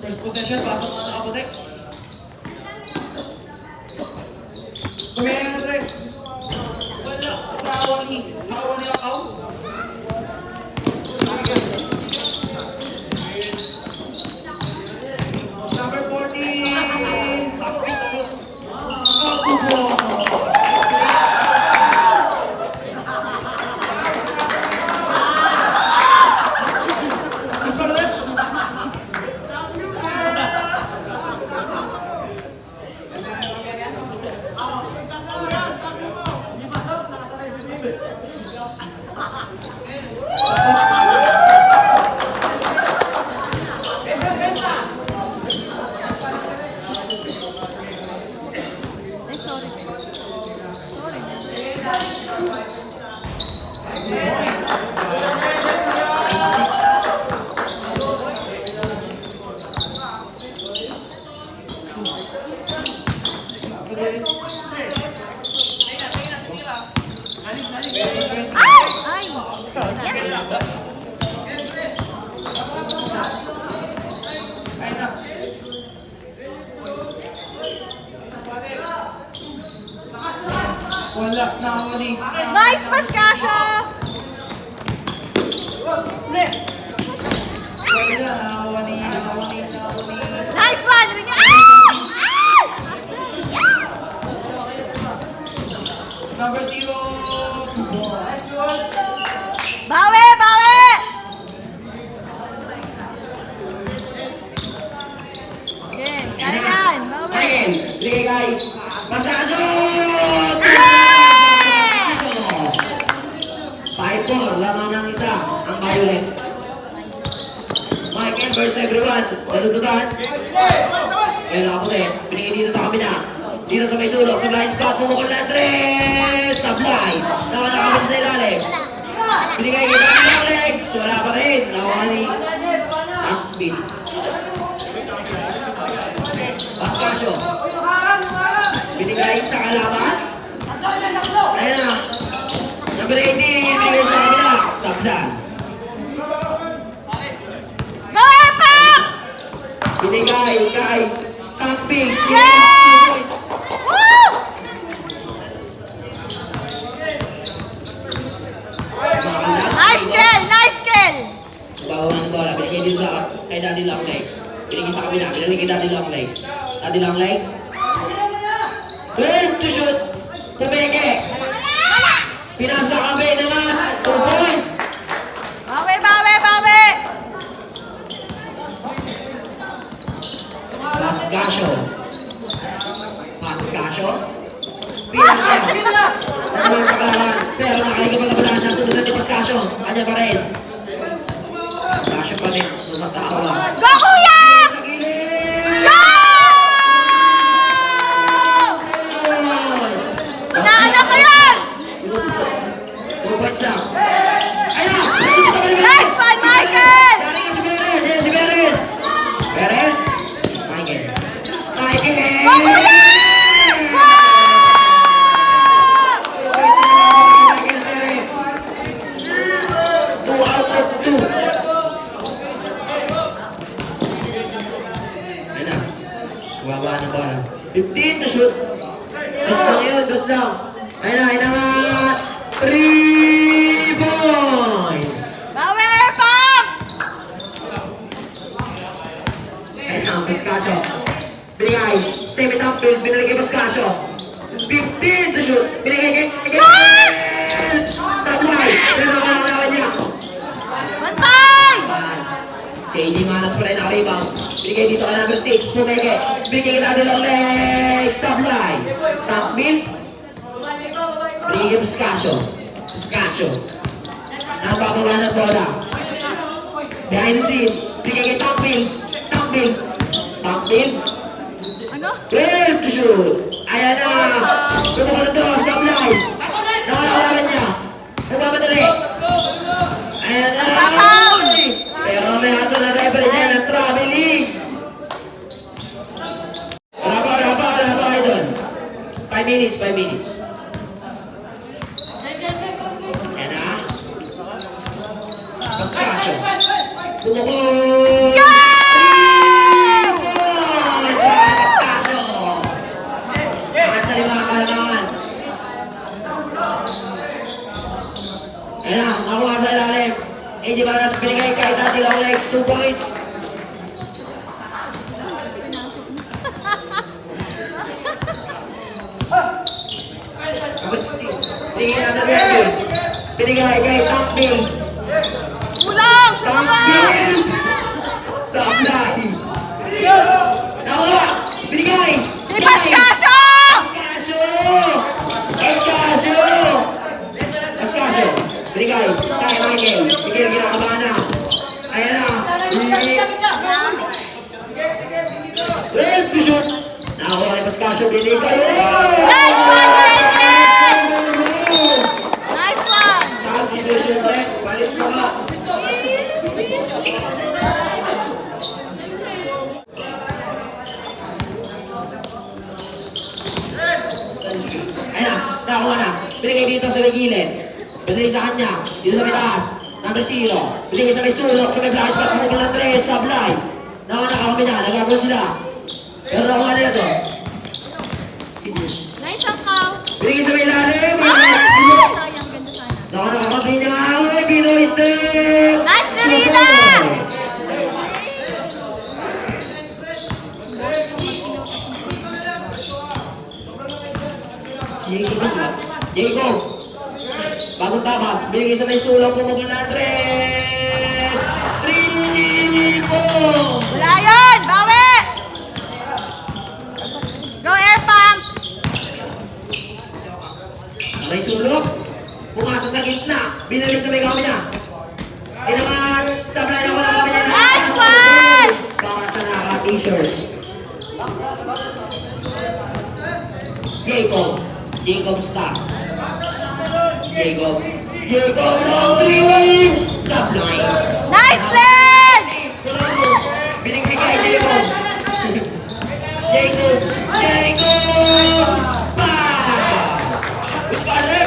First possession, pasok mga nakaputik. Kumaya na, Tres. Wala. Nakawan ni Akaw. Number 14. Takbo. Tubo. Mas pala. Ay, sorry. Sorry. Ay! Wala. Nakawan ni. Nice pass, Kasha! Wala. Nakawan ni. Nice one! Ay! Number 0. Tubo. Bawi! Bawi! Game. Kaya yan. Bawi. Again, Ligay. Pasasot! Yay! 5-4, lamang ng isa, ang Violet. Michael versus everyone. Nalutugan. Ayun ako na eh. Pinigay dito sa kabila. Dito sa may sulok. Sa blind spot. Pumukol na Andres. Sablay. Nakakabili sa ilalim. Pinigay kita ng Alex. Wala pa rin. Nakuha ni Akbil. Pascasio. Binigay sa kalaban. Ayun na. Number 18. Binigay sa kabila. Sablay. Bawi pa! Binigay kay Camping. Yes! Woo! Nice kill! Nice kill! Bawang ng bola. Binigay din sa kay Daddy Long Legs. Binigay sa kabila. Binigay kay Daddy Long Legs. Daddy Long Legs. Wait to shoot. Pumeke. Pinasa kami naman. 2 points. Bawi! Bawi! Bawi! Pascasio. Pascasio. Pinasa. Naman sa kalaban. Pero nakikipagkabalaan sa sunod ni Pascasio. Kanya pa rin. Pascasio pa rin. Nagkakawa. Go, kuya! Sa gilid. Go! Points. Inaanak ko yan! 2 points lang. Ayun! Nasunod ka ba ni Nice one, Michael! Dari si Perez! Yan si Perez! Perez? Michael. Michael! Go, kuya! Go! Michael Perez. 2 out of 2. Ayun na. Buwaba ng bola. 15 to shoot. Just lang yun, just lang. Ayun na, ayun na nga. 3 points! Bawi, Pam! Ayun na, Pascasio. Binigay. Semi top field, binigay kay Pascasio. 15 to shoot. Binigay kay Sablay. Pero nakalawan niya. Bantay! Si AJ Manas pala yung nakaribang. Binigay dito kay number 6. Pumeke. Binigay kay Daddy Long Legs. Sablay. Top field. Binigay kay Pascasio. Pascasio. Napapawala ng bola. Behind the scene. Binigay kay top field. Top field. Top field. Ano? 12 to shoot. Ayan na. Pumukul ito. Sablay. Nakakalaban niya. Nagmamadali. Ayan na. Foul! Pero may ato na referee niya ng traveling. Wala pa, idol. 5 minutes, 5 minutes. Ayan na. Pascasio. Pumukul. Yay! 2 points. Number 16. Binigay number 20. Binigay kay Takbil. Kulang! Sa baba! Takbil! Sablay! Nawa! Binigay! Di Pascasio! Pascasio! Pascasio! Pascasio! Binigay kay Michael. Miguel kinakabahan na. Ayan na. Red to shoot. Nakuha kay Pascasio. Binigay. Nice one, Brendan! Nice one! Saan decision track? Palit mo ka. Ayun na, nakuha na. Binigay dito sa may gilid. Binigay sa kanya. Dito sa may taas. Number 0. Binigay sa may sulok. Sa may blind pack. Mukul ng 3. Sablay. Nakuha na kami na. Nagagawa sila. Pero nakuha na ito. Nice ang cow! Binigay sa may lalim. Ay! Sayang, ganda sana. Nakuha na kami niya. Uy, Pinoy step. Nice, Nerida! Jacob. Bagong tabas. Binigay sa may sulok. Pumukul ng 3. 3 po. Wala yun! Bawi! Go air pump! May sulok. Pumasa sa gitna. Binalik sa may kami niya. Inaman. Sablay na ko na kami niya. Nice one! Para sa naka-t-shirt. Jacob. Jacob Star. Jacob. Jacob long 3. Sablay. Nice leg! Binigay kay Jacob. Jacob. Jacob. Who's partner?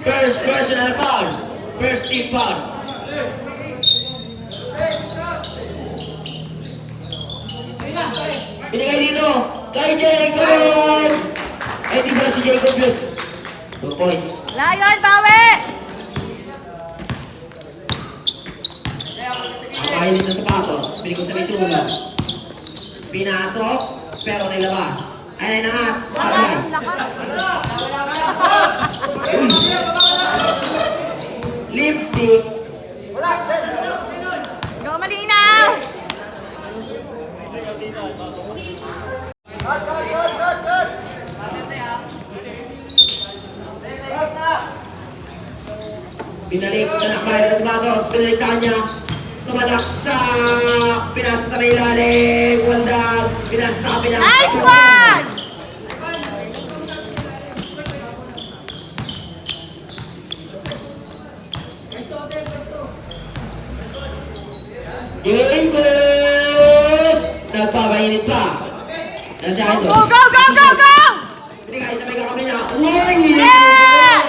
First personal foul. First team foul. Binigay dito kay Jacob. Ay, di ba si Jacob yun? 2 points. Wala yun, bawi! Nakakahilit na sapatos. Binigay ko sa may sulok. Pinasok, pero nilabas. Ay, nangat. Parang. Lipstick. Go malinaw! Binalik sa nakbayan ng sapatos. Binalik sa kanya. Sumalaksak. Pinasa sa may ilalim. Waldag. Pinasa sa kapilang. Nice one! Jacob! Nagpapainit pa. Nasa Go, ito. go, go, go, go! Binigay sa may kakami niya. Uy! Yeah!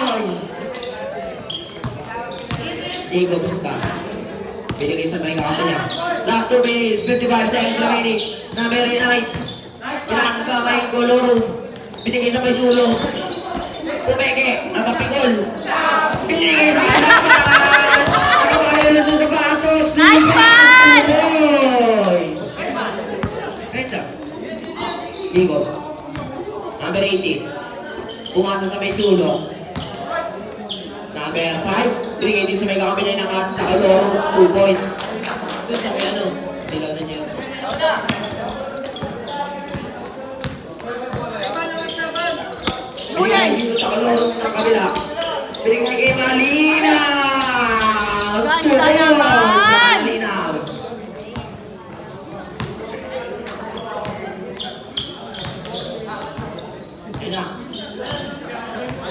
Jacob Star. Binigay sa may kakami niya. Last 2 minutes, 55 seconds remaining. Number 9. Pinasa sa may Goloro. Binigay sa may sulo. Pumeke. Napapigol. Binigay sa kalaban. Nakabayan na sa patos. Nice one! Heads up. Jacob. Number 18. Pumasa sa may sulo. Number 5. Binigay din sa may kakami niya ng sa Goloro. 2 points. Doon sa may ano. Dilaw na Diyos. Binigay dito sa Goloro ng kabila. Binigay kay Malinaw. Ganda naman! Malinaw. Ayun na.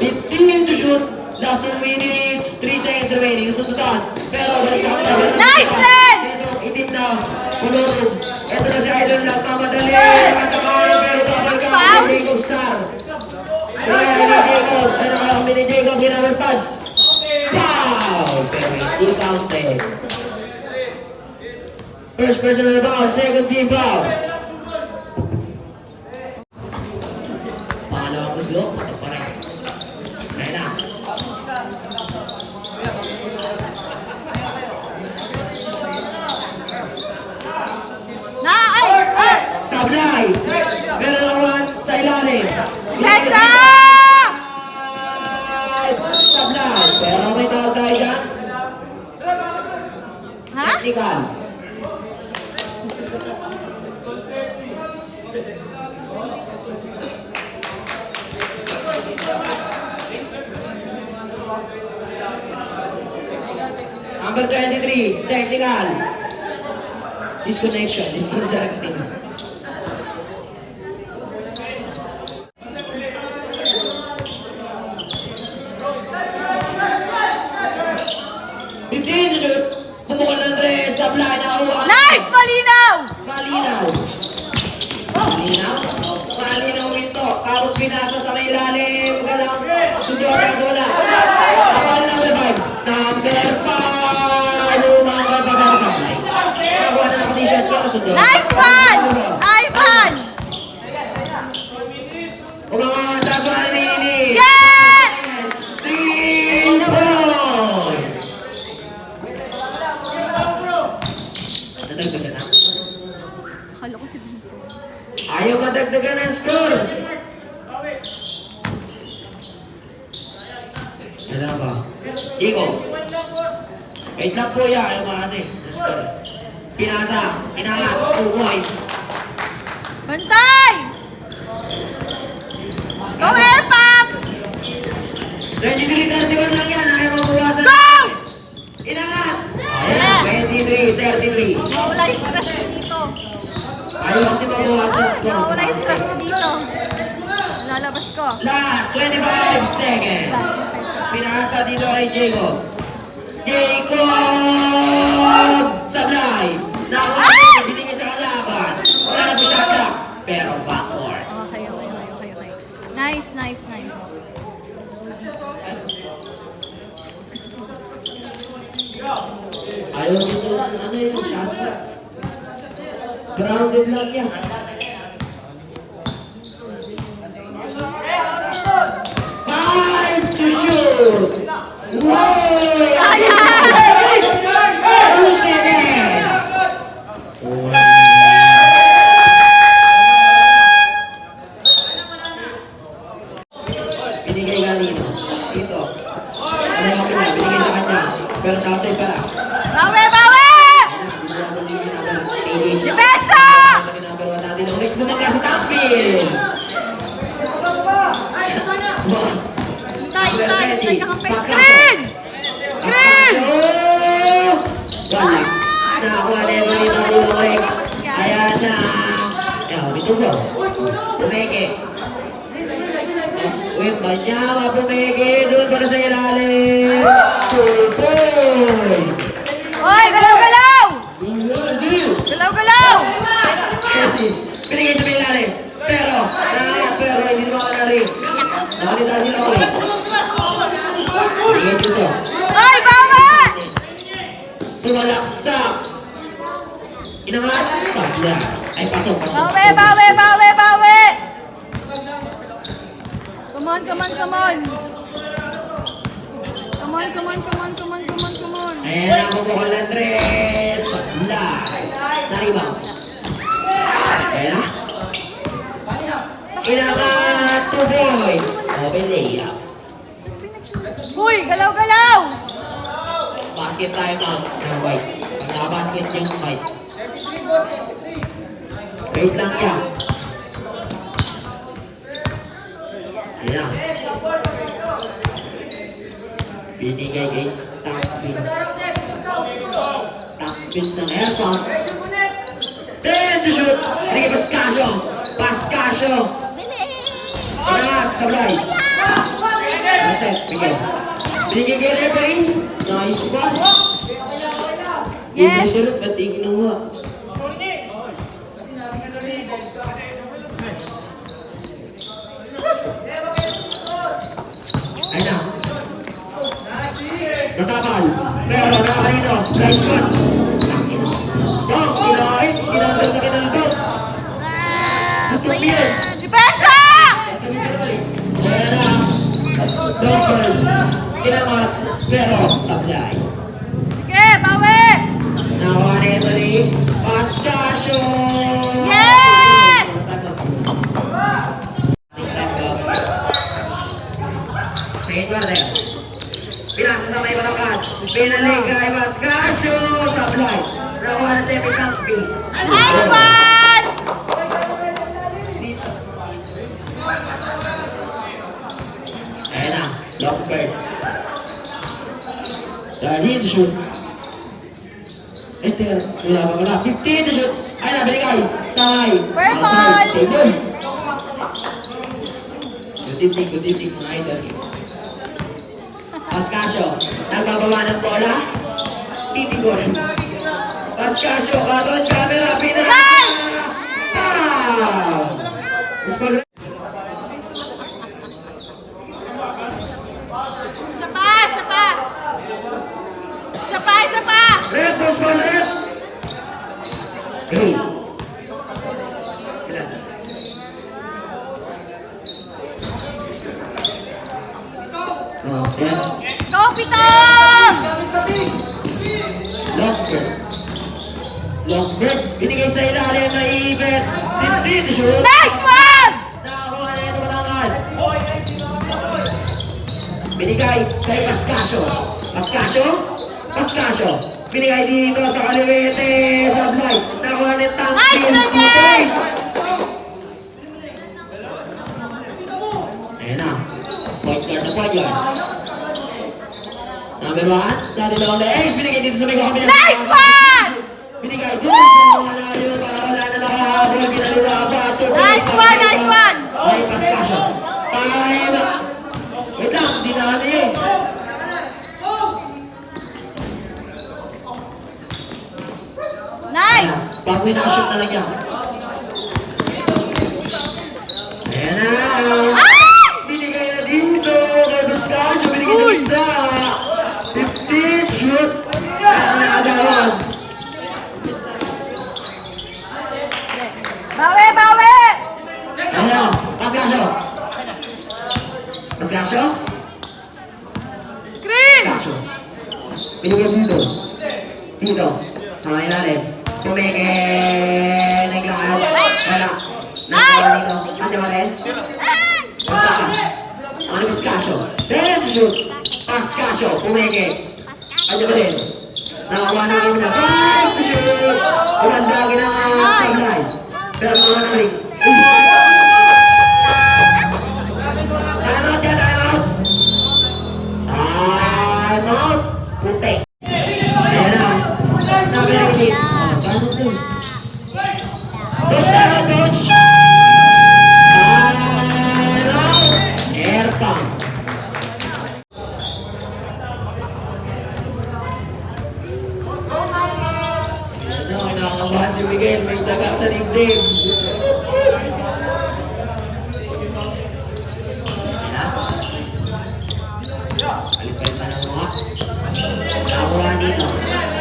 15 to shoot. Last 2 minutes. 3 seconds remaining. Sundutan. Pero balik sa kapila. Nice leg! Itim na. Goloro. Ito na si Idol na pamadali. Nakatakaya pero babal ka. Foul! Jacob Star. Kaya ni Jacob. Ay nakakami ni Jacob. Ginamit pad. Foul! Pero hindi counted. First personal foul. Second team foul. Pangalawang kuslo. Pasok pa rin. Kaya na. Sablay. Meron ang one sa ilalim. Pesa! Sablay. Pero may tawag tayo dyan. Ha? Technical. Number 23, technical. Disconnection, disconcerting. Fifteen to shoot. Pumukol ng tres. Sablay na uwan. Nice! Malinaw! Malinaw. Malinaw. Malinaw ito. Tapos pinasa sa may ilalim. Galang. Sunod sa wala. Awal number 5. Number 5. Lumang pagpapara sa play. Nakuha na ng t-shirt pero sunod. Nice one! Ivan! Umangan. Taas mo na nini. Yes! 3 point. Nadagdagan na. Akala ko si Vincent. Ayaw madagdagan ang score. Ano ba? Iko. Wait lang po yan. Ayaw maani. Pinasa. Pinangat. 2 points. Bantay! Go air pump! 23-31 lang yan. Ayaw mabuwasan. Go! Inangat. Ayan. 23-33. Mawala yung stress ko dito. Ayaw kasi mabuwasan ang score. Mawala yung stress ko dito. Lalabas ko. Last 25 seconds. Pinasa dito kay Jacob. Jacob! Sablay! Nakuha! Binigay sa kalaban. Wala na po siya attack. Pero backward. Okay. Nice. Ayaw dito lang. Ano yung shot? Grounded lang yan. Five to shoot! Wow! Ayan! 2 seconds! Binigay kanino? Dito. Ano yung pinag? Binigay sa kanya. Pero sa outside pala. Bawi! Depensa! Hintay ka kang screen! Screen! Wala. Nakakuha na yung dito ng Rex. Ayan na. Ayan, dito ba? Pumeke. Uy, Banyama, pumeke. Doon pala sa ilalim. 2 points. Hoy, galaw! Galaw! Pinigay sa may ilalim. Pero hindi naman ka na rin. Nakakita nila ako eh. Pinigay dito. Hoy, bawi! Sumalaksak. Inangat. Sabla. Ay, pasok. Bawi! Come on! Ayan ang bumukol ng tres. Sabla. Naribang. Ayan na. Inangat. 2 points. Open layup. Uy, galaw! Basket tayo ma'am. Ng white. Pag nakabasket yung white. Wait lang yan. Ayan na. Binigay guys. Takpin ng air pump. 10 to shoot. Binigay Pascasio. Ayan, sablay. Reset, bigay. Binigay kay referee. Nice pass. Yes. Yung ba't di kinuha? Ay na. Natapal. Pero nakakalino. Right foot. Dong, kinain. Kinagdag na kinalagdag. Tutok yun. Depensa! Ayan na. Dong, kinamat. Pero sablay. Sige, bawi! Nakuha na ito ni Pascasio. Yes! leg drive as Casio supply. Nakuha na 7 Takbil. Nice one! Ayan na, long bird. Dali to shoot. Enter, wala pa pala. 15 to shoot. Ayan na, binigay. Sakay. Purple. Outside, save ball. Good evening mga idol. Pascasio, nagbababa ng bola. Titigol. Pascasio, katon camera, pina! Foul! Mas Isa pa, isa pa. Isa pa, isa pa. red, post ball, red! Hey! Oh, yan. Go, Pitong! Lockbird. Lockbird. Binigay sa ilalim na ibet. Hindi to shoot. Nice one! Nakakuha na ito matangkad. Binigay kay Pascasio. Pascasio? Pascasio. Binigay dito sa kaliwete. Sablay. Nakakuha na yung tank. Nice, Nunez! Ayan na. Point guard na point guard. Number 1. Dati daw na X. Binigay dito sa may kakabila. Nice one! Binigay dito sa mga layo para wala na nakahabol. Binaliwa pa. Nice one, nice one! Ay, Pascasio. Time. Wait lang, hindi na ano eh. Nice! Bago inashoot na lang yan. Ayan na. Ay! Binigay na dito. Kay Pascasio. Binigay sa gitna. 15 shoot. Ayan na agawan. Bawi, bawi! Ayan na. Pascasio. Pascasio. Screen! Pascasio. Binigay dito. Dito. Sa mga ilalim. Pumeke. Naglakad. Wala. Nasa dito. Ano ba rin? Ano Pascasio? Then shoot. Pascasio. Pumeke. Ano ba rin? Nakakuha na kami na. Five to shoot. Umandagi na sablay. Pero mga naling. Time out yan. Time out. Time out. Putek. Ayan na. Nabinigit. Ganun din. Coach na ba, coach? Time out. Air pump. Ano, nakakabahan si Miguel. May dagat sa dibdib. Alipay pa ng mga. Nakakuha dito.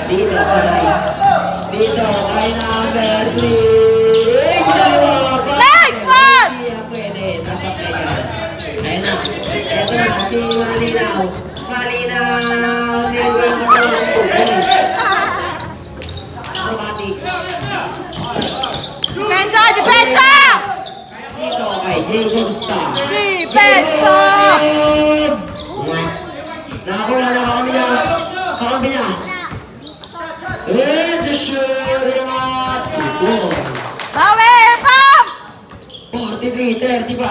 Dito sa right. Dito kay number 3. Kinaliwa pa. Nice one! Hindi yan pwede. Sasaplay yan. Ayun na. Eto na si Malinaw. Malinaw. Niliwa yung katawan ko. Points. Chromatic. Depensa, depensa! Dito kay Jacob Star. Depensa! Nakakuha na kami niya. Kakampi niya. And the shooting at 2 points. Bawi, air pump! 43-35.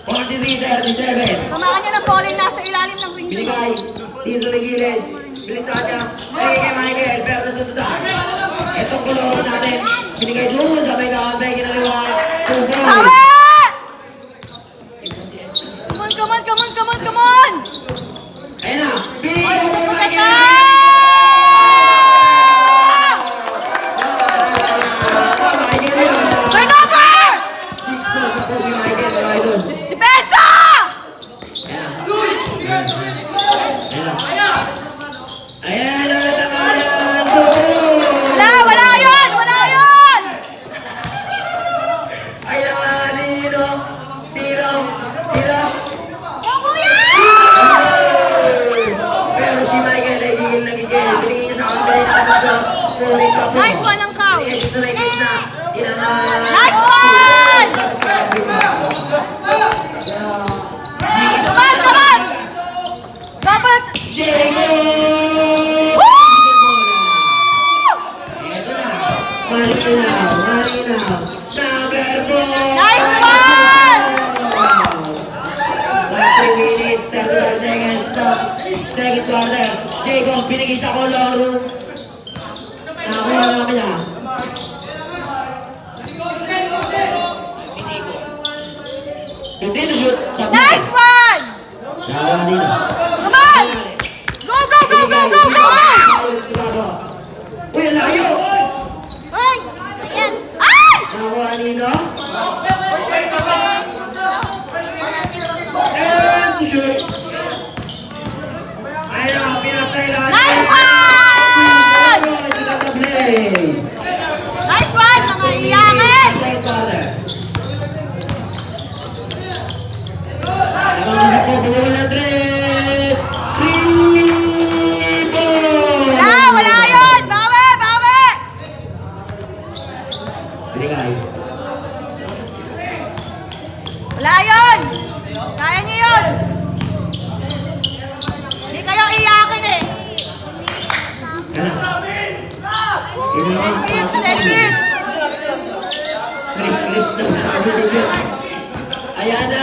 43-37. Tamaan niya ng ball yung nasa ilalim ng ring. Binigay. Dito sa gilid. Bilisan niya. Binigay kay Michael. Pero sa tutan. Itong koloro natin. Binigay doon sa may kakampi. Kinaliwa. 2 points. Bawi! Come on, come on, come on, come on, come on! Ayun na. Binigay kay Michael. Turnover! 6 points po si Michael. Mga idol. Depensa! Ayan na tamanan. 2 points. Wala yun! Wala yun! Ayan, Dino. Dino. Go, kuya! Pero si Michael ay gigil na gigil. Binigay niya sa kamay na kapag rolling cup. Nice one ang cow. Binigay niya sa may gitna. Nice one! Come on, come on! Dapat Jake second quarter. Jacob, pinigay sa color room. Nakakuha namin niya. 15 to shoot. Sabi Nice one! Sawa nila. Come on! Go, go, go, go, go, go! Uy, ang layo! Ay! Ayan! Ay! Nakakuha nila. And to shoot. Ayun, pinasailan. Nice one! Sila ka play. Nice one, mga iyakin! Second quarter. Naman sa po, bumawal na tres. 3 ball! Wala yun! Bawi, bawi! Binigay. Wala yun! Kaya niyo yun! Hindi kayo iyakin eh! Ano? Inaman pa sa Selfie! Chris na sabi nito. Ayan na!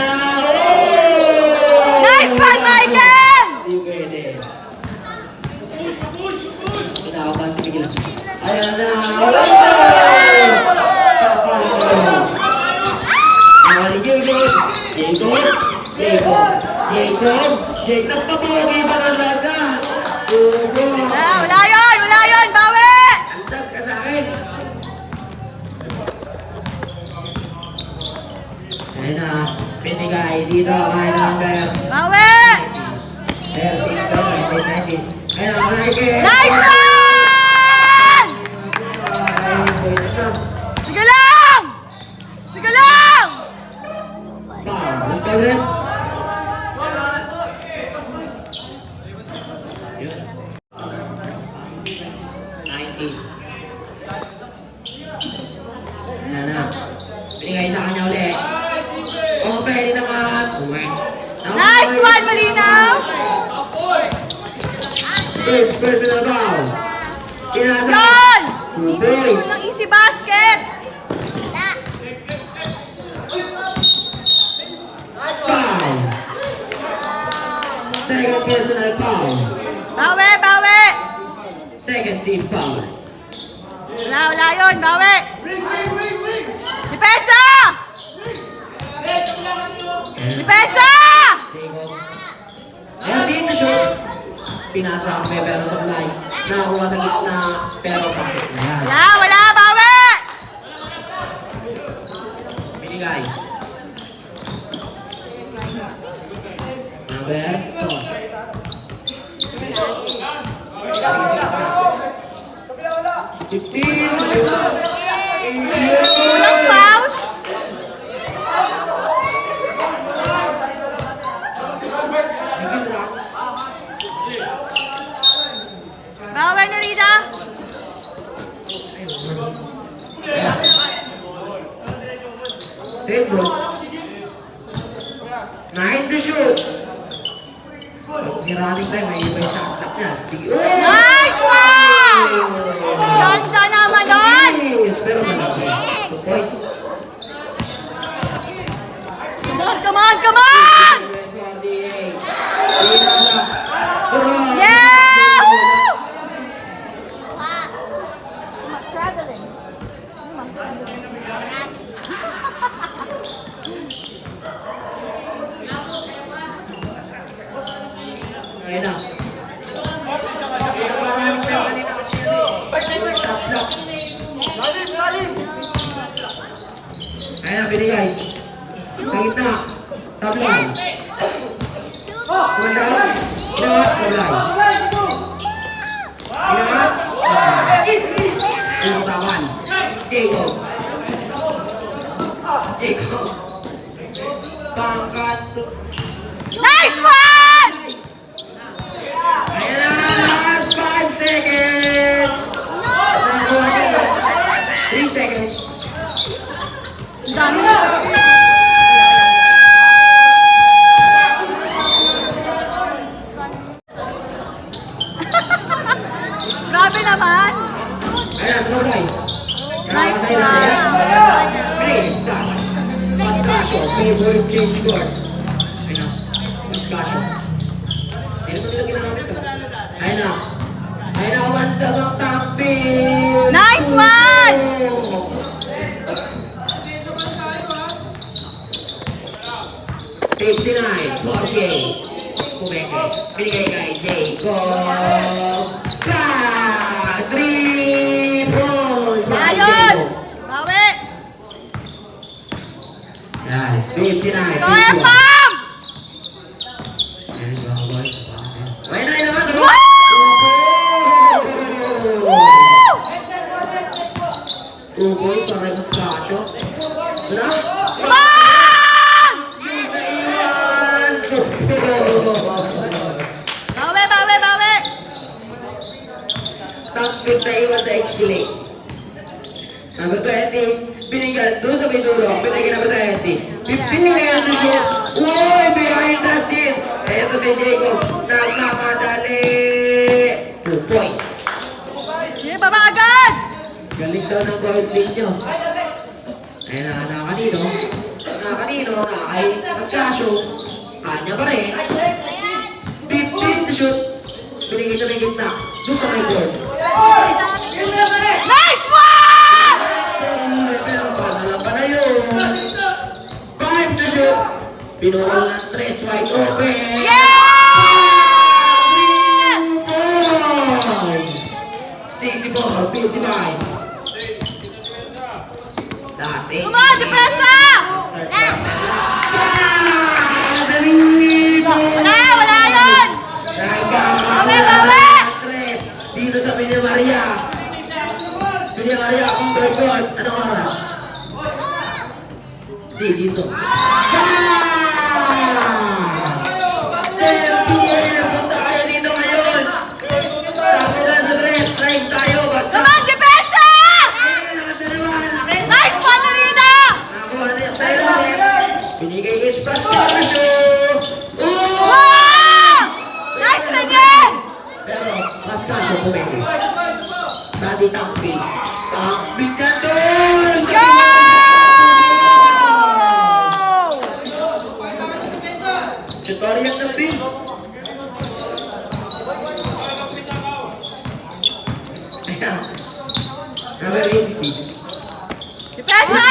Nice one, Michael! Hindi pwede. Pinakapan si Miguel. Ayan na! Jacob, nagpapogi ba ng laga? Wala yun! Wala yun! Bawi! Andag ka sa akin. Ayun na, pinigay dito kay number Bawi! 13, 19. Ayun na, Nike. Nice one! Sige lang! Sige lang! Mas favorite? Ayan na. Pinigay sa kanya ulit. O, pwede naman. Nice one, Malinaw! First personal foul. Inasa. Yun! 2 Easy points. lang, easy basket! Foul. Second personal foul. Bawi, bawi! Second team foul. Wala, wala yun, bawi! Depensa! Depensa! Ayan dito shoot. Pinasa ang pero sa line. Nakakuha sa gitna pero pasok na yan. Wala, wala, bawi! Binigay. Number 4. 15 to shoot. Walang foul? Bawi na Rita? Save bro. 9 to shoot. Pag niraning tayo, may iba yung shot niya. Sige. Nice one! Ganda naman nun! Yes, pero malapit. 2 points. Come on, come on, come on! 48. Yeah! Traveling. Ayun na. Ayun na, maraming time kanina kasi yan. Shot block. Ayun na, binigay. Sa gitna. Top line. Kumandaan. Inangat. Kulay. Inangat. Inutawan. Jacob. Jacob. Pangkanto. Nice one! Ayan na, last 5 seconds. 3 seconds. Dami. Grabe naman. Ayan, sumabay. Nice Nakakasay natin. Hey, stop. Pascasio, favorite change board. Ayun na, Pascasio. Hindi naman nila ginamit. 59. Go, Epam! Ay, na naman. Woo! Woo! 2 points para sa Casio. Wala? Bang! Naiwan! Bawi, bawi, bawi! Takpit na iwan sa X-Delay. Number 20, binigyan doon sa may sulok. Binigyan number 20. 15 ngayon na siya. Uy, behind the scene. Eto si Jacob. Nagmamadali. 2 points. Sige, baba agad! Galing daw ng gold lead nyo. Ayun na kanino. Na kay Pascasio. Kanya pa rin. 15 to shoot. Binigay sa may gitna. Doon sa may board. Nice one! Pero pasalang pa na yun. 5 to shoot. Pinukol ng 3 wide open. Yeah! 64, 55. That's it. Come on, depensa! Wala yun! Bawi, bawi! Dito sa Pinya Maria. Pinya Maria, kung record. Anong oras? Dito. 10 p.m. Punta kayo dito ngayon. Sabi na sa dress, strike tayo. Basta. Come on, depensa! Nice one, Rina! Nakuha niya sa ilalim. Binigay is Pascasio. Wow! Nice na din! Pero Pascasio pumili. Dati Tangpil. Tangpil ka doon! Go! Tutorial ng Bill. Ayan. Number 86. Depensa!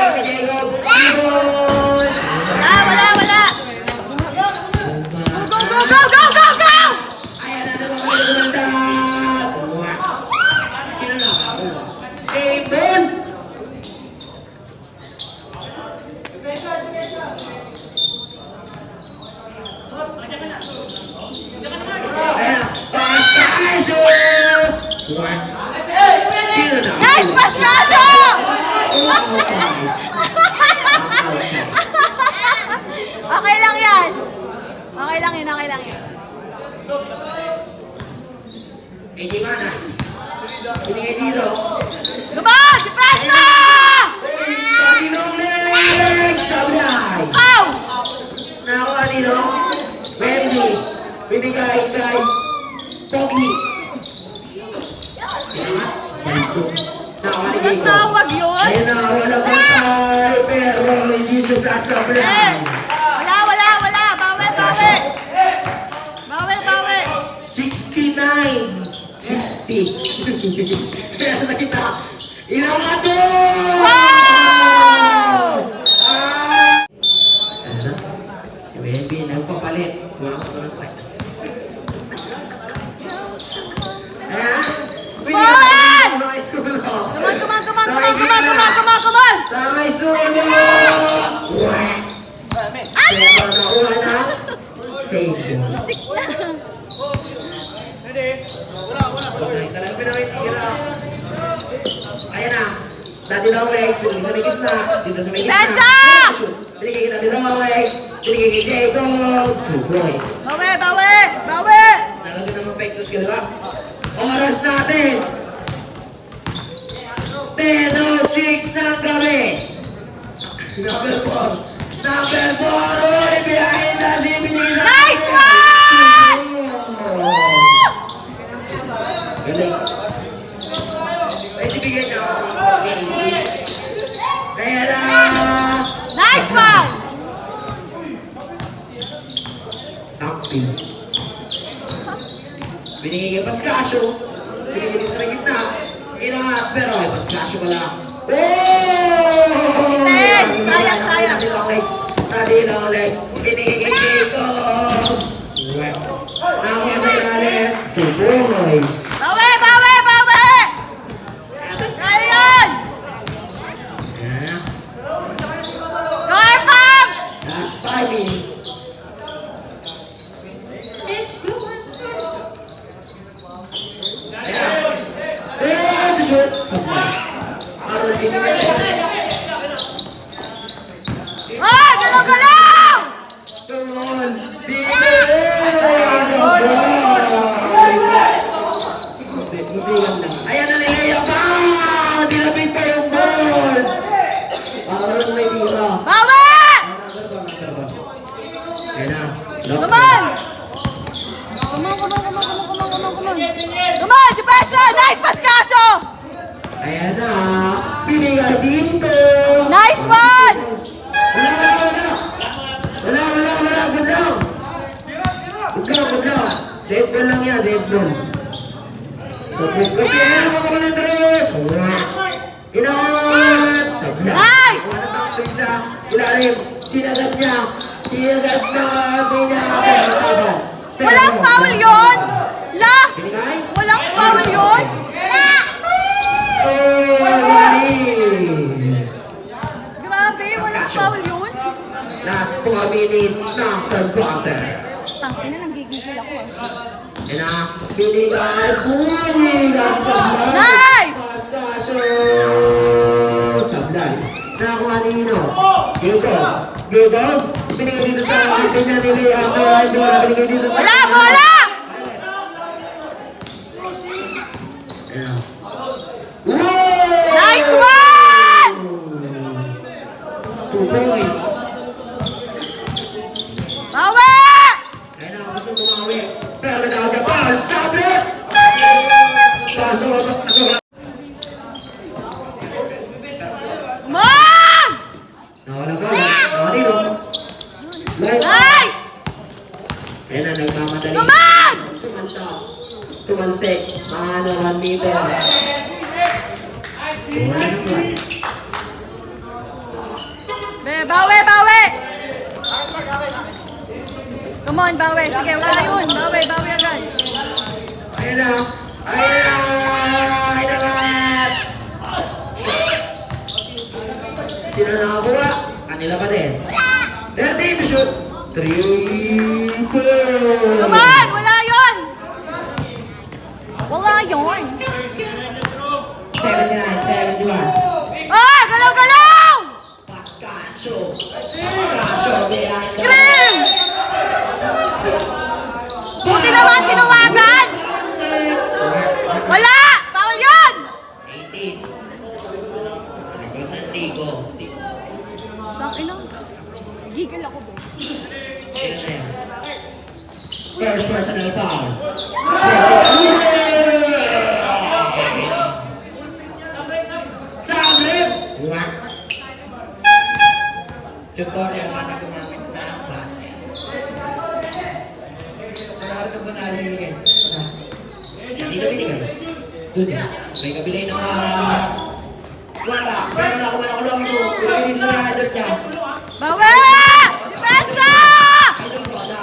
Si Jacob. Gibbons! Wala! Go! Ayan na naman kayo kumandang. Sino na? Sabon! Ayan. Pascasio! Sino na? Nice pass, Rasho! Okay lang yan. Okay lang yan. AJ Manas. Binigay dito. Come on, depensa! Patinong legs! Sablay! Ow! Nakuha dito. Wembley. Binigay kay Pogi. Nakuha ni Anong Jacob. tawag yun? Ayun na, walang bantay, pero hindi siya sasablay. Wala. Bawi. 69. 60. Kaya sa kita. Inawato! Wow! Ano na? Si Wembley nagpapalit. Wow, sarap pa. Ayan. Forward! Sa may sulo. Come on! Sa may sulo. Wah! Pero nakuha na. Save ball. Talagang pinakitira. Ayan na. Dati daw legs, binigay sa may gitna. Dito sa may gitna. Benza! Binigay kita dito legs. Binigay kay Jacob. 2 points. Bawi! Nalagyan naman pektos ka, diba? Oras natin. 10:06 ng gabi. Number 4. Uy, behind the scene. Binigay sa Nice one! Galing. Ay, sibigyan niya ako. Kaya na. Nice one! Tangpil. Binigay kay Pascasio. Binigay din sa may gitna. Inangat, pero ay Pascasio pala. Oh! Sayang. Tadi lang legs. Binigay kay Jacob. Nakuha sa ilalim. 2 points. Bawi! Kaya yan! Ayan. Go, shoot. Sablay. Aaron, binigay siya. Ah, galaw-galaw! Come on. Bigay! Sablay. Muntikan lang. Ayan na nilaya pa! Dilapit pa yung board! Para naman may tira. Bawi! Ayan na. Come on! Come on, come on, come on, come on, come on, come on, come on. Come on, depensa! Nice pass, Kaso! Ayan na. Pinigay dito. Nice one! Wala. Good lang. Good lang. Dead ball lang yan, dead ball. So, kasi ayan mo ng tres. Inot. Sabla. Nice! Wala nang pinsa. Ilalim. Sinagat niya. Sinagat na niya. Walang foul yun! La! Pinigay? Walang foul yun! Oh, Grabe, walang foul yun! Last 4 minutes ng third quarter. Tangina, nanggigigil ako Yan na, binigay, binigay sa Sablay. Nice! Pastasyo, Sablay. Nakakuha ni Nino. Diego, binigay dito sa akin na nili. Binigay dito sa... Wala, bola! Yan na. Wow! Nice one! 2 points. Bawi! Ayun na, gusto tumawi. Pero nagkakaga pa, Sablay! Pasok. Come on! Nawala ba? Nawala dito. Live. Nice! Ayun na, nagmamadali. Come on! Tumansik. Ano, 1 meter. Wala naman. Bawi, bawi! Come on, bawi. Sige, wala yun. Bawi agad. Ayun na. Ayun naman. Sino nakakuha? Kanila pa din. Dirty to shoot. 3 points. Come on! Wala yun! Wala yun! 79, 71. Ah! Galaw-galaw! Pascasio, behind. Scream! Buti naman tinawagan! Wala! Foul yun! 18. Record ng Sigo. Bakit gigil ako doon. First personal foul. Sablay! What? Tutorial ka na gumamit na ang base. Marami ka ba nasimigay? Hindi na binigay. Doon yan. May kabilay ng wala. Pero nakuha na ko lang ito. Pinagin sa rider niya. Bawi! Depensa!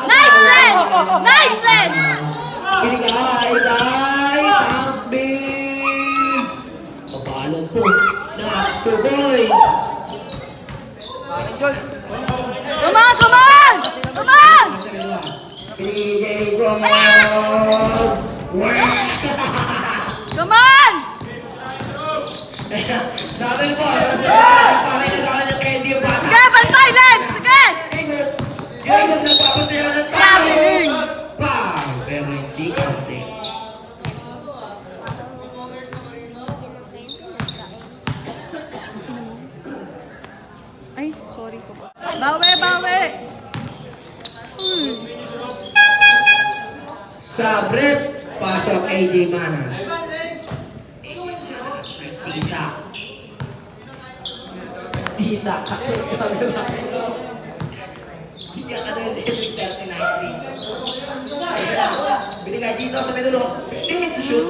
Nice lens! Nice lens! Binigay! Takbin! Papalo po na 2 boys. Come on! Come on! Come on! Binigay ko. Come on! Sabi po, pakinggan ng candy yung bata. Sige, bantay lens! Sige! Ginagod na papasayaw ng tao. Traveling! Pero hindi counting. Ay, sorry po. Bawi! Sablay, pasok AJ Manas. Isa ka. Hiya ka doon sa every 39. Binigay dito sa medulo. Limit to shoot.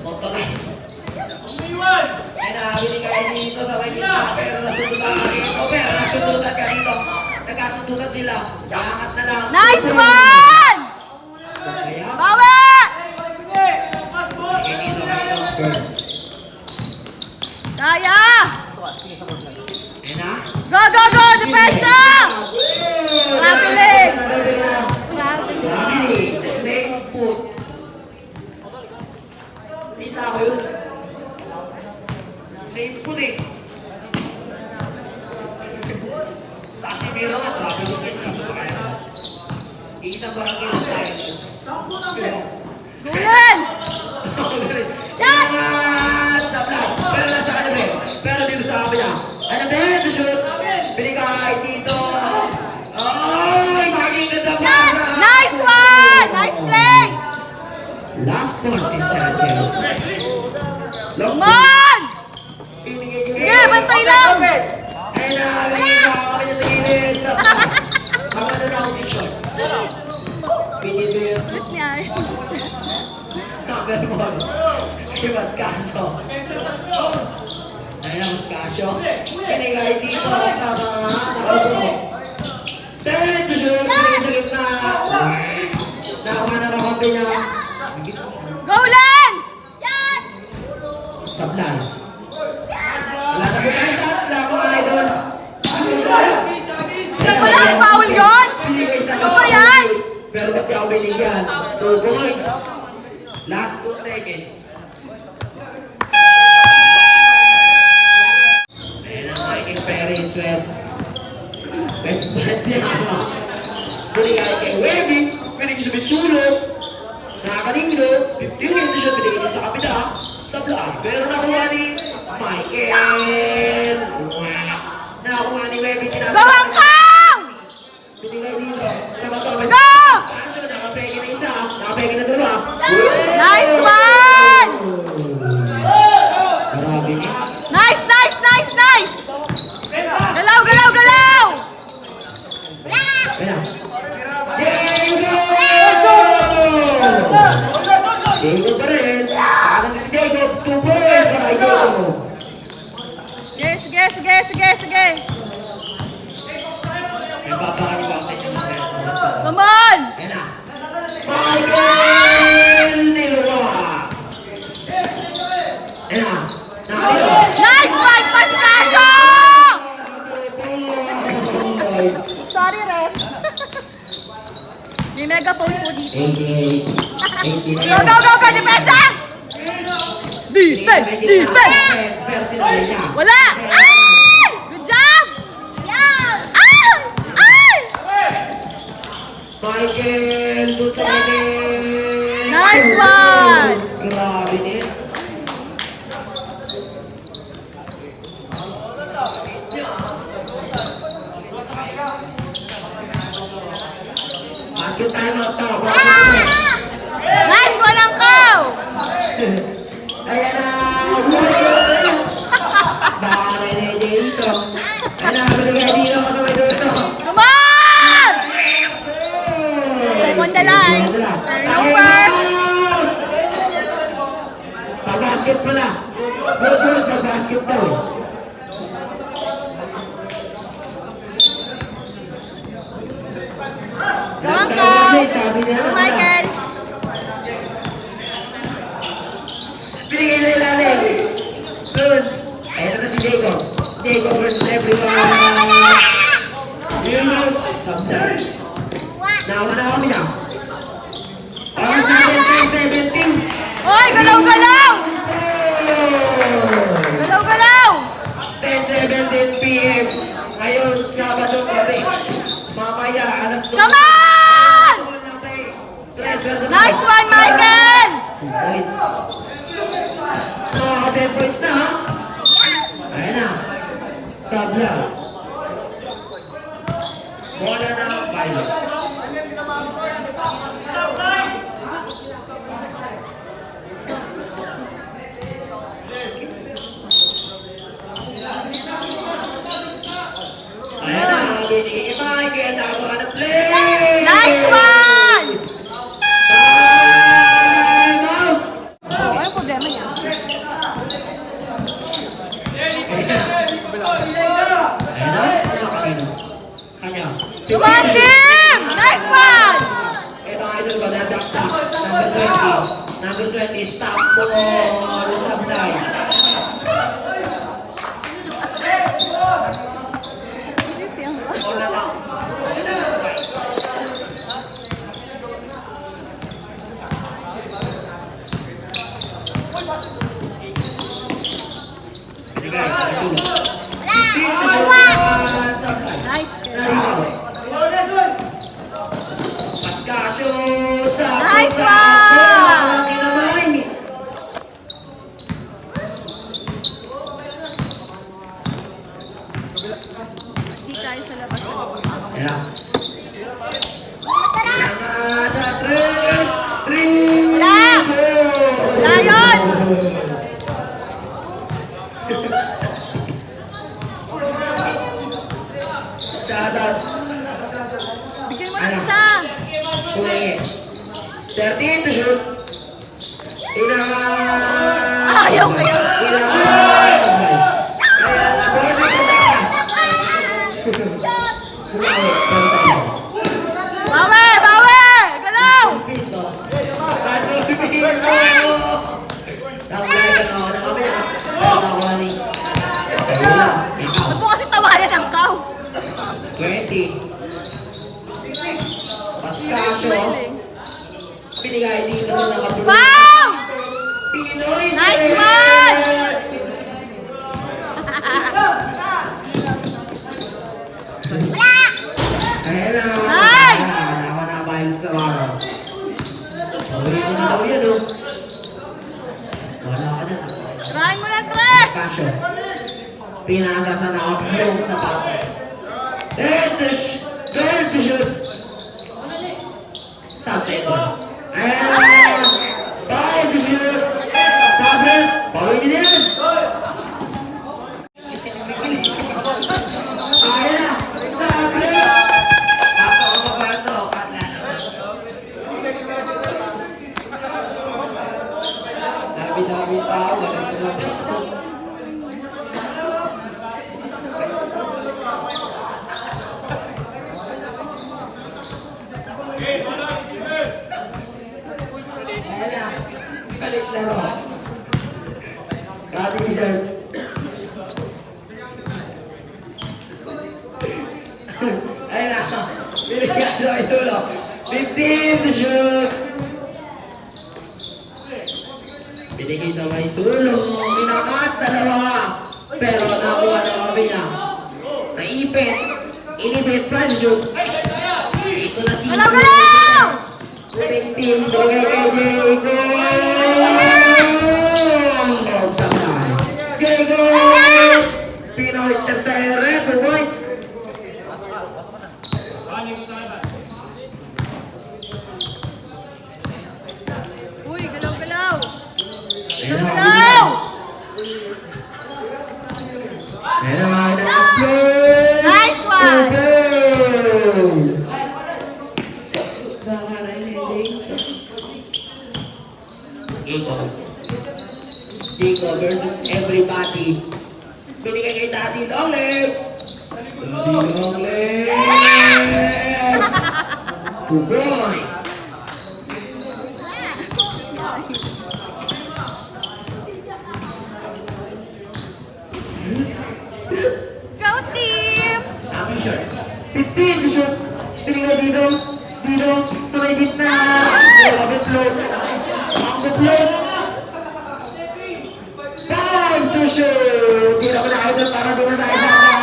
Magpagay. Ay na, binigay dito sa may gitna. Pero nasundutan ka dito. Nagkasundutan sila. Angat na lang. Nice one! Kaya, Bawi! binigay dito kayo. Kaya! Ay na. Go! Depensa! Traveling! Traveling. Traveling. Same foot. Kita ko yun. Same puti. Sa Casimiro nga, grabe yung dito pa kaya. Isang barangay lang tayo. Go Lance! Yan! Sablay! Pero nasa kanabi. Pero dito sa kabila. Ano din? To shoot. Binigay dito. Ay! Maging ganda pa siya. Nice one! Nice play! Last point is that here. Come on! Sige, bantay lang! Ayun na, binigay kami niya sa gilid. Kapag na position. Binibigay. Ba't niya? Number 1. Mas Casio. Ayun ang Mas Casio. Binigay dito sa mga nakaupo. Then, to shoot. Binigay sa gitna. Nakuha na kakampi niya. Go Lance! Sablay. Wala na po tayo shot. Wala po idol. Walang foul yun? Binigay sa Ano ba yan? Pero ba't ako binigyan? 2 points. Last 2 seconds. Ayan ang Michael Perry sweat. Ba't niya ako? Binigay kay Webby. Binigay sa Mitsulog. Nakakaninglo. 15 minutes siya binigay sa kapila. Sablay. Pero nakuha ni Michael. Nakakuha ni Webby. Go Angkong! Binigay dito. Sama-sama. Go! Kaso, nakapegi na isa. Nakapegi na dalawa. Nice one! Grabe nis. Nice, nice, nice, nice! Galaw, galaw, galaw! Ayan. Diego! Diego pa rin. Alam si Diego. 2 points para kay Diego. Sige, sige, sige, sige, sige. May papakali ba sa inyo ng reto? Come on! Ayan na. Michael Niloa. Ayan na. Nakalito. Nice one, Pascasio! Points. Sorry, ref. May megaphone po dito. 88. 89. Go, go, go, go, depensa! Defense, defense! Pero sinabi niya. Wala! Ay! Good job! Ay! Ay! Michael, doon sa Michael. Nice one! Grabe nis. Basket time out now. Nice one, Angkaw! Ayan na. Baka na yung dito. Ayan na, binigay dito sa may dito. Come on! On the line. Turnover. Pag-basket pala. Good, pag-basket daw. Go, Angkaw! Sabi niya Go, na Michael! Binigay na ilalim. Good. Eto na si Diego. Diego versus everyone. Yunus. Sabdan. Nawa na kami na. Oras natin 10-17. Oy, galaw, galaw! Galaw, galaw! 10-17 PM. Ngayon, Sabado gabi. Mamaya, alas 2. Come on! Nice one, Michael! Points. Nakaka 10 points na, ha? Ayan na. Sabla. Bola na ang pilot. Ayan na. Binigay kay Michael. Nakakuha na play. Nice one! Time out. Ano yung problema niya? Ayan na. Nakakino. Kanya. Come on, team! Nice one! Ito ang idol ko, nadakta. Number 20, stop ball, sablay. Bola lang. Binigay Casio sa Nice sa one! kinamay. Hindi tayo sa labas. Ayan. Kailangan sa tres. Three. Wala! Wala yun! Shout out. Bigyan mo ng isa. Kumain. 13 to shoot. Ayaw kayo. Sabay. Kaya na, body ko takas. Kumain. Pero sabay. Bawi! Bawi! Galaw! Pito. Paano pipigil ko? Nakulay ka na ako na kami. Nakawali. Ayun. Ikaw. Ba't mo kasi tawanan ang cow? 20. Pascasio. Pinigay dito sa nakapulong. Wow! Pinoy Nice Sir! one! Ayan na. Nice! Ako na bayad sa araw. Ulit ko na daw yan, oh. Wala ka na. Try mo na, Tres! Pascasio. Pinasa sa nakapulong sa pato. Turn to shoot. Sabi ito. Ayan. Turn to shoot. Sabi. Pawin niyo yan. Ayan. Sabi. Pato ako pato. Dami-dami pa. Wala sila pa. Ayan na. Balik laro. Cutting shirt. Ayan na. Binigyan sa may dulo. 15 to shoot. Binigay sa may sulong. Inakat dalawa. Pero nakuha na kami niya. Naipit. Inipit pa shoot. Ito na si Galaw! Galaw! Winning team, binigay kay Diego! Sabay. Diego! Pinoy step sa ere, 2 points. Uy, galaw, galaw! Ayan na, Galaw! ayan na, na-upload! Nice one! Goals! Diego versus everybody. Binigay kay Daddy Longlegs. Daddy Longlegs. 2 points. Go, team! Ang t-shirt. 15 to shoot. Binigay dito. Dito. Sa may gitna. Grabe float. Ang float. 5 to shoot. Hindi na ko na-idol para doon sa isa na.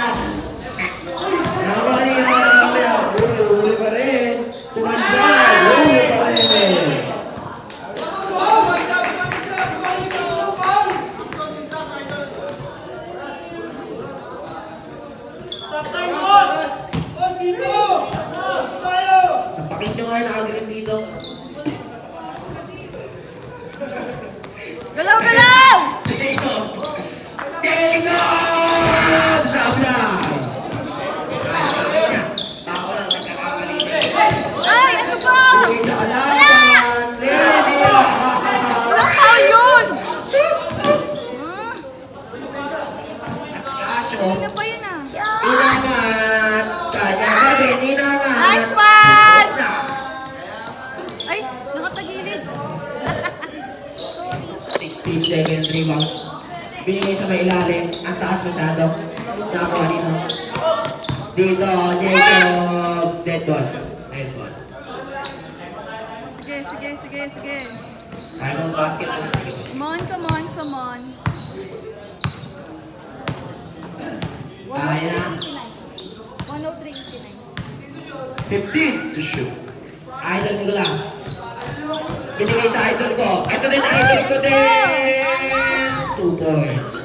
Nakawali na wala kami. Huli pa rin. Kumandal. Huli pa rin. Sapakin nyo nga yung nakagreen dito. Galaw, galaw! Jacob! Sablay! Ako lang nagkakamali. Ay, ano ba? Bigay sa kalaban. Lydia! Walang foul yun! Kaso, Ano pa yun ah? inangat. Kanya pa din, inangat. Nice one! Ay, nakatagilid. Sorry. 16 second rebound. Binigay sa may ilalim. Ang taas masyado. Nakuha dito. Dito, Jacob. Dead ball. Dead ball. Sige, sige, sige, sige. Ano basket? Come on, come on, come on. Kaya na. 103.89. 15 to shoot. Idol Idol Nicolas. Binigay sa idol ko. Ito din idol ko din. 2 points.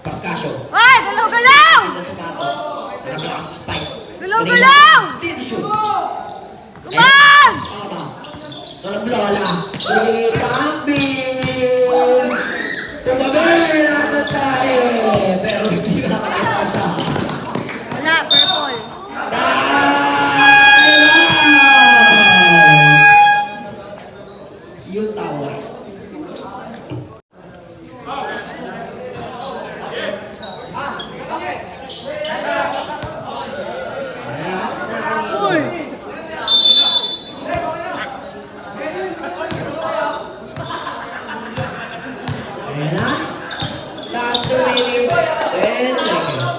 Pascasio. Ay, galaw-galaw! Ito sa batos. Malakas spike. Galaw-galaw! Dito shoot. Kuman! Sama. Walang lola. Kambing. Tumabi natin tayo. Pero hindi ka nakakita. Wala, purple. Yung tawag. Ayan na. Last 2 minutes, 10 seconds.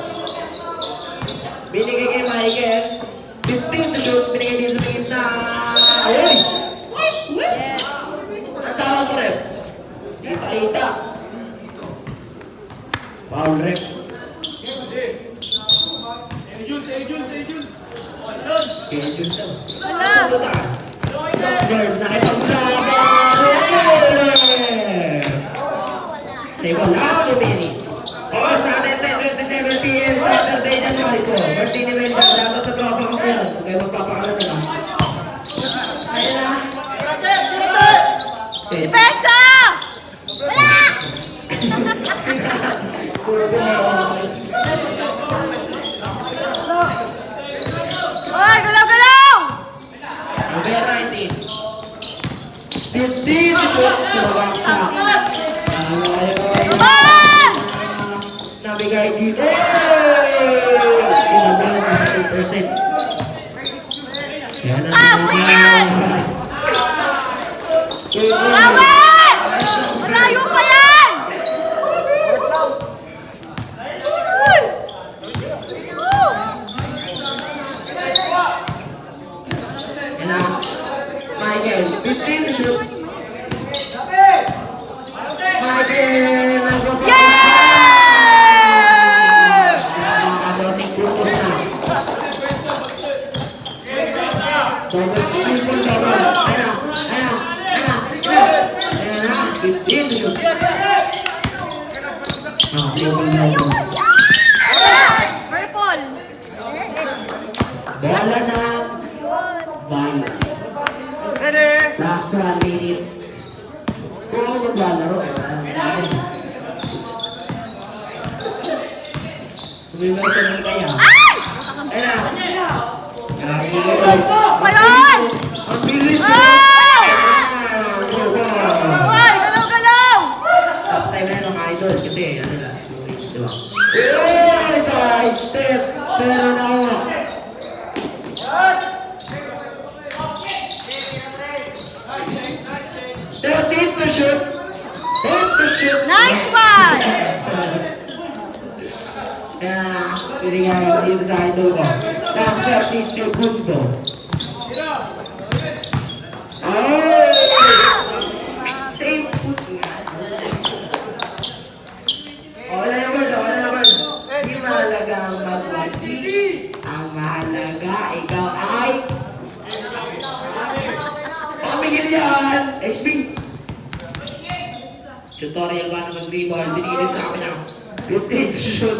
Binigay kay Michael. 15 to shoot. Binigay din sa gitna. Uy! Yes. Ang tawag ko, rep. Kita. Foul, rep. Schedule daw. Wala. Sunod na. Doctor, nakipaglaban. Table, last 2 minutes. Oras natin, 10:27 p.m. Saturday, January 4. Birthday ni Melda. Dapat sa tropa ko po yun. Huwag kayo magpapakala sila. Ayun na. Set. Depensa! Wala! Good boys. Ay, galaw-galaw! Number 19. 15 to shoot. Sumabaksak. Kuman! Nabigay dito. Inabahan na 100%. Yan ang Ayan! Awit! Malayo pa yan! Yan na. Michael, 15 to shoot. Michael, nagpapas. Yeah! Nakakadosing puntos na. Triple double. Ayan na. 15 to shoot. Triple double. Purple. Bola na. Bayo. Last 1 minute. Kung ako maglalaro, wala na natin. Universal kaya. Ay! Ayan na. Ayun! Ang bilis Oh! na. Ay, galaw-galaw! Stop time na ng idol kasi ano na, yung race, diba? Side step. Pero nakuha. To shoot. 10 to shoot. Nice one! Kaya, pinigyan ko dito sa idol ko. Last 30 segundo. Oh! Same put nga. Okay na naman. Di mahalaga ang magwagi. Ang mahalaga, ikaw ay... Pamigil yan! XP! Tutorial ba na mag-rebound? Dinigilid sa akin na. 15 shoot.